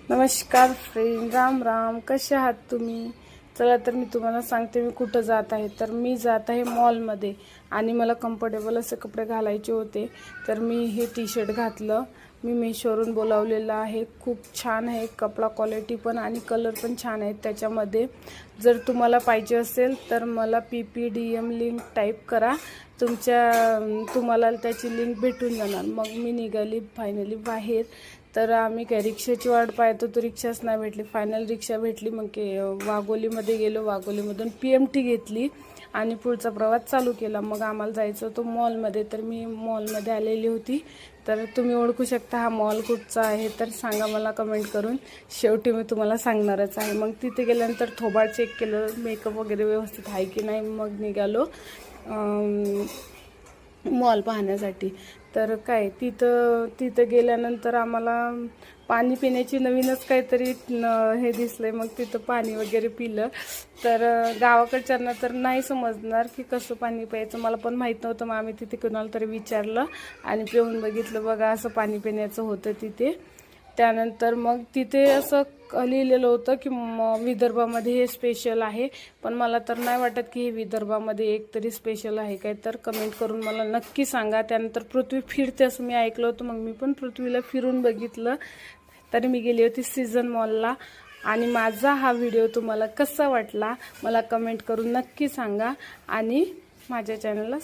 नमस्कार फ्रेंड, राम राम. कसे आहात तुम्ही? चला तर मी तुम्हाला सांगते मी कुठं जात आहे. तर मी जात आहे मॉलमध्ये आणि मला कम्फर्टेबल असे कपडे घालायचे होते. तर मी हे टी शर्ट घातलं. मी मेशोवरून बोलावलेलं आहे. खूप छान आहे कपडा, क्वालिटी पण आणि कलर पण छान आहेत त्याच्यामध्ये. जर तुम्हाला पाहिजे असेल तर मला PPDM लिंक टाईप करा. तुम्हाला त्याची लिंक भेटून जाणार. मग मी निघाली फायनली बाहेर. तर आम्ही काय रिक्षाची वाट पाहतो, तो रिक्षाच नाही भेटली. फायनल रिक्षा भेटली. मग वाघोलीमध्ये गेलो. वाघोलीमधून PMT घेतली आणि पुढचा प्रवास चालू केला. मग आम्हाला जायचं होतं मॉलमध्ये. तर मी मॉलमध्ये आलेली होती. तर तुम्ही ओळखू शकता हा मॉल कुठचा आहे तर सांगा मला कमेंट करून. शेवटी मी तुम्हाला सांगणारच आहे. मग तिथे गेल्यानंतर थोबाड चेक केलं, मेकअप वगैरे व्यवस्थित आहे की नाही. मग निघालो मॉल पाहण्यासाठी. तर काय तिथं गेल्यानंतर आम्हाला पाणी पिण्याची नवीनच काहीतरी हे दिसलंय. मग तिथं पाणी वगैरे पिलं. तर गावाकडच्यांना तर नाही समजणार की कसं पाणी प्यायचं. मला पण माहीत नव्हतं. मग आम्ही तिथे कुणाला तरी विचारलं आणि पिऊन बघितलं. बघा असं पाणी पिण्याचं होतं तिथे. त्यानंतर मग तिथे असं लिहिलेलं होतं की विदर्भामध्ये हे स्पेशल आहे. पण मला तर नाही वाटत की हे विदर्भामध्ये एक तरी स्पेशल आहे काय. तर कमेंट करून मला नक्की सांगा. त्यानंतर पृथ्वी फिरते असं मी ऐकलं होतं. मग मी पण पृथ्वीला फिरून बघितलं. तरी मी गेली होती सीझन मॉलला. आणि माझा हा व्हिडिओ तुम्हाला कसा वाटला मला कमेंट करून नक्की सांगा आणि माझ्या चॅनलला